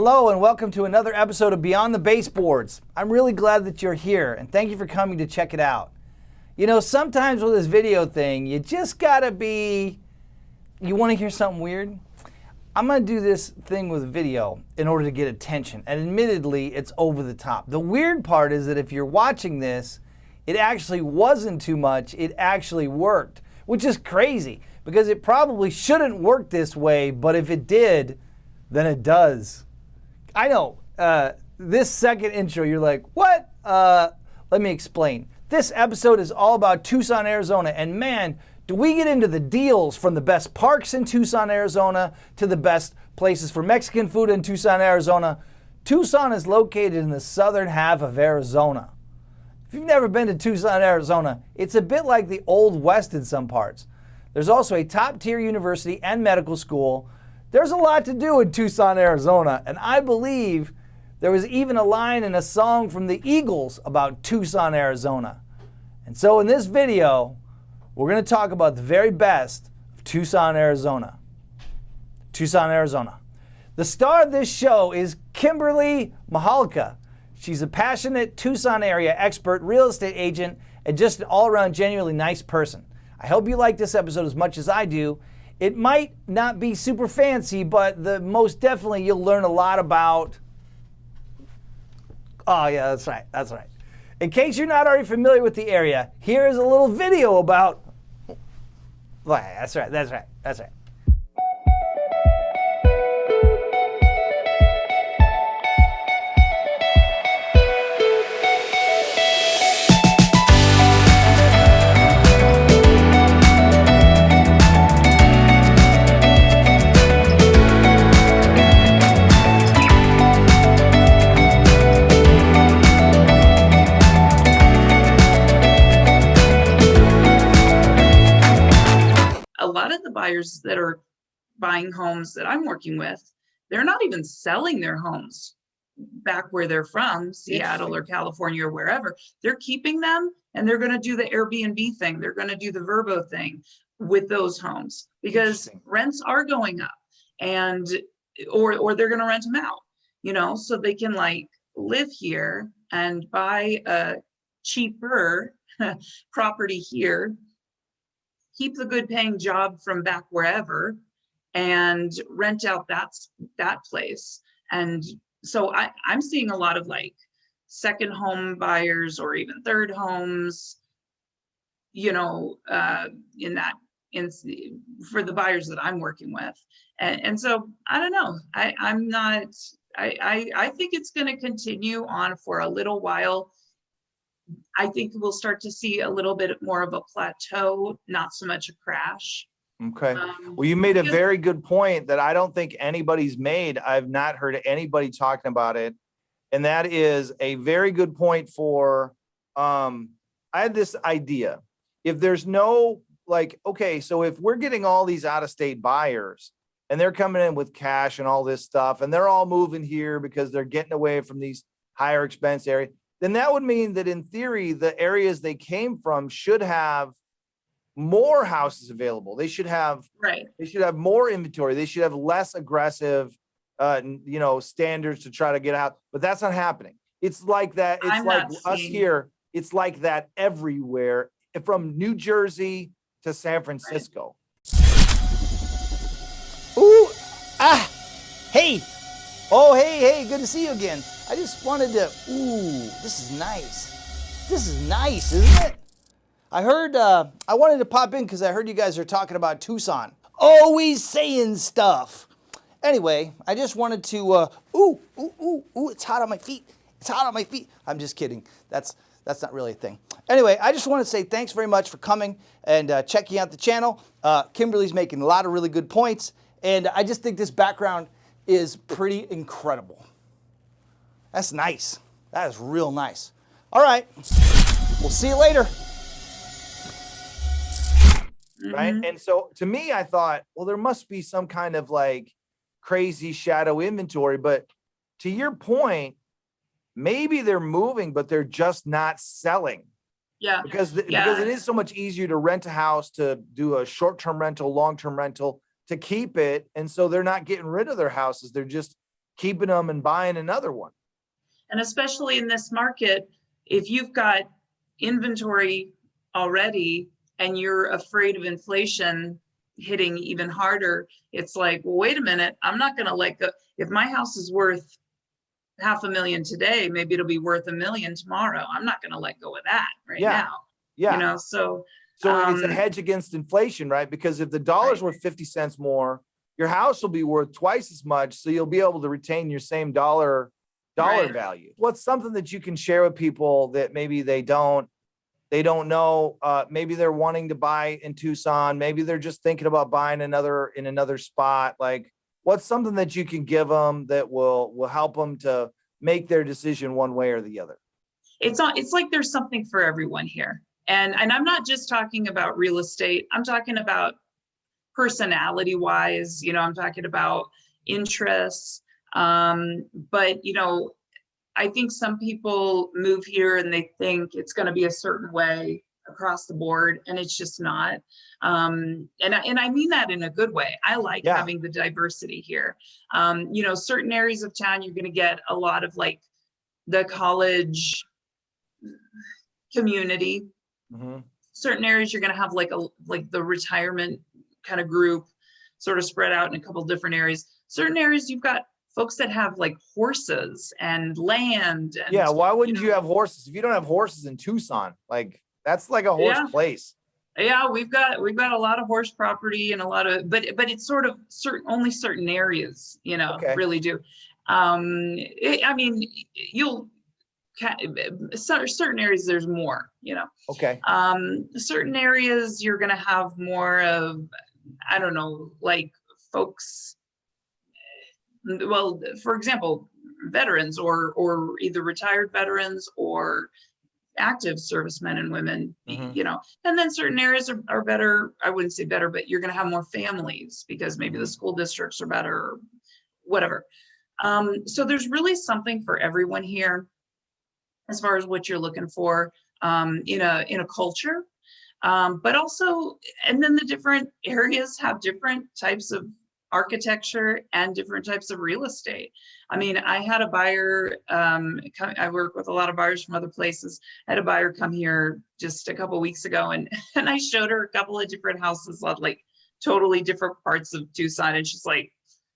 Hello and welcome to another episode of Beyond the Baseboards. I'm really glad that you're here and thank you for coming to check it out. You know, sometimes with this video thing, you just gotta be, you wanna hear something weird? I'm gonna do this thing with video in order to get attention, and admittedly, it's over the top. The weird part is that if you're watching this, it actually wasn't too much, it actually worked, which is crazy because it probably shouldn't work this way, but if it did, then it does. I know, this second intro, you're like, what? Let me explain. This episode is all about Tucson, Arizona, and man, do we get into the deals from the best parks in Tucson, Arizona, to the best places for Mexican food in Tucson, Arizona. Tucson is located in the southern half of Arizona. If you've never been to Tucson, Arizona, it's a bit like the Old West in some parts. There's also a top-tier university and medical school. There's a lot to do in Tucson, Arizona, and I believe there was even a line in a song from the Eagles about Tucson, Arizona. And so in this video, we're going to talk about the very best of Tucson, Arizona. Tucson, Arizona. The star of this show is Kimberly Mahalka. She's a passionate Tucson area expert, real estate agent, and just an all-around genuinely nice person. I hope you like this episode as much as I do. It might not be super fancy, but most definitely you'll learn a lot about. Oh yeah, that's right, that's right. In case you're not already familiar with the area, here is a little video about. That's right, that's right, that's right. Buyers that are buying homes that I'm working with, they're not even selling their homes back where they're from, Seattle or California or wherever. They're keeping them and they're going to do the Airbnb thing. They're going to do the Verbo thing with those homes because rents are going up and or they're going to rent them out, you know, so they can like live here and buy a cheaper property here, keep the good paying job from back wherever and rent out that place. And so I'm seeing a lot of like second home buyers or even third homes, you know, for the buyers that I'm working with. And so I don't know, I think it's going to continue on for a little while. I think we'll start to see a little bit more of a plateau, not so much a crash. Okay. Well, you made a very good point that I don't think anybody's made. I've not heard anybody talking about it. And that is a very good point for, I had this idea. If there's no, like, okay, so if we're getting all these out-of-state buyers and they're coming in with cash and all this stuff, and they're all moving here because they're getting away from these higher expense areas, then that would mean that in theory, the areas they came from should have more houses available. They should have, They should have more inventory. They should have less aggressive, standards to try to get out, but that's not happening. It's like that. It's like us here. It's like that everywhere from New Jersey to San Francisco. Right. Ooh, hey. Oh, hey, good to see you again. I just wanted to, this is nice. This is nice, isn't it? I heard, I wanted to pop in because I heard you guys are talking about Tucson. Always saying stuff. Anyway, I just wanted to, it's hot on my feet. It's hot on my feet. I'm just kidding. That's not really a thing. Anyway, I just want to say thanks very much for coming and checking out the channel. Kimberly's making a lot of really good points. And I just think this background is pretty incredible. That's nice. That is real nice. All right. We'll see you later. Right? And so to me, I thought, well, there must be some kind of like crazy shadow inventory. But to your point, maybe they're moving, but they're just not selling. Yeah. Because it is so much easier to rent a house, to do a short-term rental, long-term rental, to keep it. And so they're not getting rid of their houses. They're just keeping them and buying another one. And especially in this market, if you've got inventory already and you're afraid of inflation hitting even harder, it's like, well, wait a minute, I'm not going to let go. If my house is worth $500,000 today, maybe it'll be worth $1 million tomorrow. I'm not going to let go of that now. Yeah. You know, so it's a hedge against inflation, right? Because if the dollar's worth 50 cents more, your house will be worth twice as much. So you'll be able to retain your same dollar value. What's something that you can share with people that maybe they don't know? Maybe they're wanting to buy in Tucson. Maybe they're just thinking about buying in another spot. Like, what's something that you can give them that will help them to make their decision one way or the other? It's like there's something for everyone here. And I'm not just talking about real estate. I'm talking about personality wise, you know, I'm talking about interests. But, you know, I think some people move here and they think it's going to be a certain way across the board, and it's just not. And I mean that in a good way. I like having the diversity here. You know, certain areas of town, you're going to get a lot of like the college community. Mm-hmm. Certain areas, you're going to have like the retirement kind of group sort of spread out in a couple different areas. Certain areas, you've got folks that have like horses and land. And, why wouldn't you have horses? If you don't have horses in Tucson, like that's like a horse place. Yeah, we've got a lot of horse property and a lot of, but it's sort of only certain areas, you know, really do. I mean, certain areas there's more, you know. Certain areas you're going to have more of, I don't know, like folks. Well, for example, veterans or either retired veterans or active servicemen and women, you know, and then certain areas are better. I wouldn't say better, but you're going to have more families because maybe the school districts are better or whatever. So there's really something for everyone here as far as what you're looking for in a culture. But also, and then the different areas have different types of architecture and different types of real estate. I mean, I had a buyer, I work with a lot of buyers from other places. I had a buyer come here just a couple of weeks ago, and I showed her a couple of different houses of like totally different parts of Tucson. And she's like,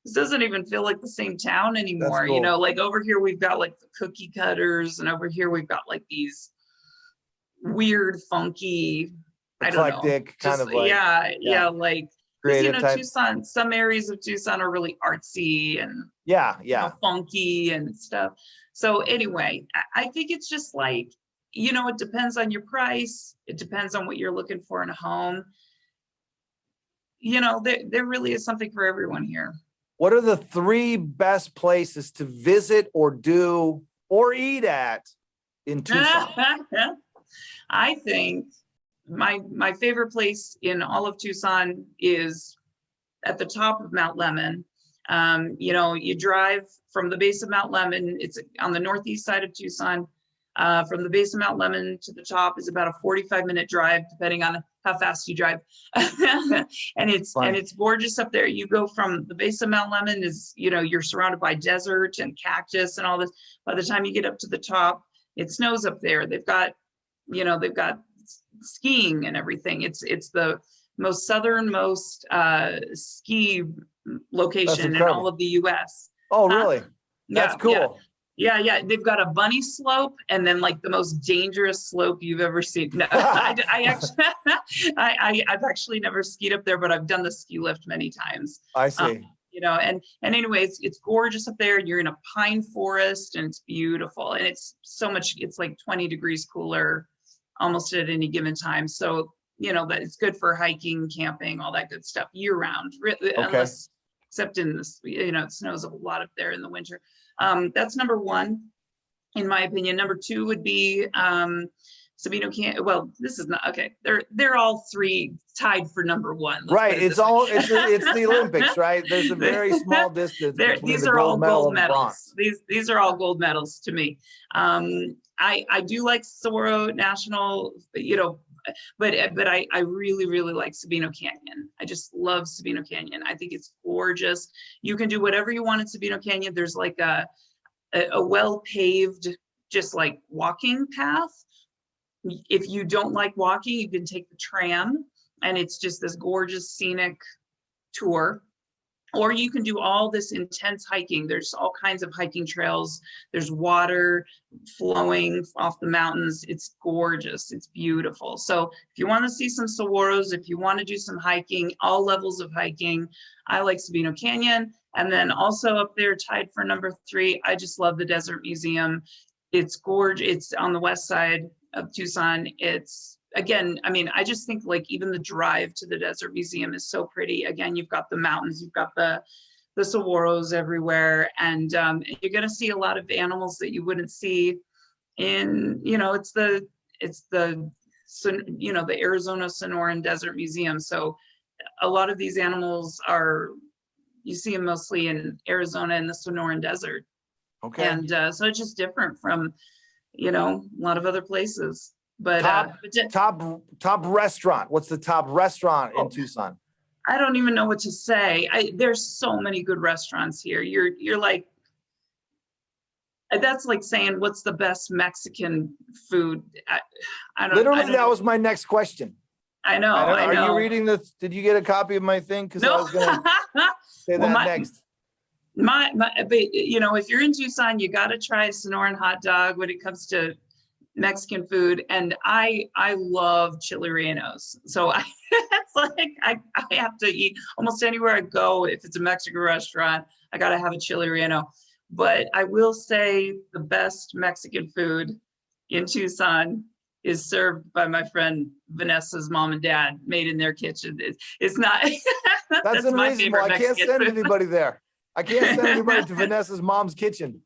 this doesn't even feel like the same town anymore. Cool. You know, like over here, we've got like the cookie cutters, and over here, we've got like these weird, funky, eclectic kind of like, like, you know, type. Tucson, some areas of Tucson are really artsy and you know, funky and stuff. So anyway, I think it's just like, you know, it depends on your price. It depends on what you're looking for in a home. You know, there really is something for everyone here. What are the 3 best places to visit or do or eat at in Tucson? I think my favorite place in all of Tucson is at the top of Mount Lemmon. You know, you drive from the base of Mount Lemmon, it's on the northeast side of Tucson. From the base of Mount Lemmon to the top is about a 45-minute drive, depending on how fast you drive. and it's gorgeous up there. You go from the base of Mount Lemmon is, you know, you're surrounded by desert and cactus and all this. By the time you get up to the top, it snows up there. They've got skiing and everything. It's the most southernmost ski location in all of the US. Oh, really? That's cool. Yeah. They've got a bunny slope and then like the most dangerous slope you've ever seen. No, I've actually never skied up there, but I've done the ski lift many times. I see. You know, and anyways, it's gorgeous up there. You're in a pine forest and it's beautiful. And it's so much, it's like 20 degrees cooler almost at any given time. So, you know, that it's good for hiking, camping, all that good stuff year round, unless, except in this, you know, it snows a lot up there in the winter. That's number 1, in my opinion. Number 2 would be Sabino Canyon. Well, this is not, okay. They're all 3 tied for number 1. Right. It's the Olympics, right? There's a very small distance. These are all gold medals. These are all gold medals to me. I do like Saguaro National, you know, but I really, really like Sabino Canyon. I just love Sabino Canyon. I think it's gorgeous. You can do whatever you want in Sabino Canyon. There's like a well-paved, just like walking path. If you don't like walking, you can take the tram, and it's just this gorgeous scenic tour. Or you can do all this intense hiking. There's all kinds of hiking trails. There's water flowing off the mountains. It's gorgeous. It's beautiful. So if you want to see some saguaros, if you want to do some hiking, all levels of hiking, I like Sabino Canyon. And then also up there, tied for number 3, I just love the Desert Museum. It's gorgeous. It's on the west side of Tucson. It's, again, I mean, I just think like even the drive to the Desert Museum is so pretty. Again, you've got the mountains, you've got the saguaros everywhere, and you're going to see a lot of animals that you wouldn't see in, you know, it's the you know, the Arizona Sonoran Desert Museum. So a lot of these animals are, you see them mostly in Arizona and the Sonoran Desert. Okay. And so it's just different from, you know, a lot of other places. But top restaurant. What's the top restaurant in Tucson? I don't even know what to say. There's so many good restaurants here. You're like, that's like saying what's the best Mexican food. I don't. Literally, that was my next question. I know. Are you reading this? Did you get a copy of my thing? Because no. I was going to say that next. But you know, if you're in Tucson, you got to try a Sonoran hot dog when it comes to Mexican food. And I love chili rellenos. So it's like I have to eat almost anywhere I go. If it's a Mexican restaurant, I got to have a chili relleno. But I will say the best Mexican food in Tucson is served by my friend Vanessa's mom and dad, made in their kitchen. It's not. That's unreasonable. I can't send anybody there. I can't send anybody to Vanessa's mom's kitchen.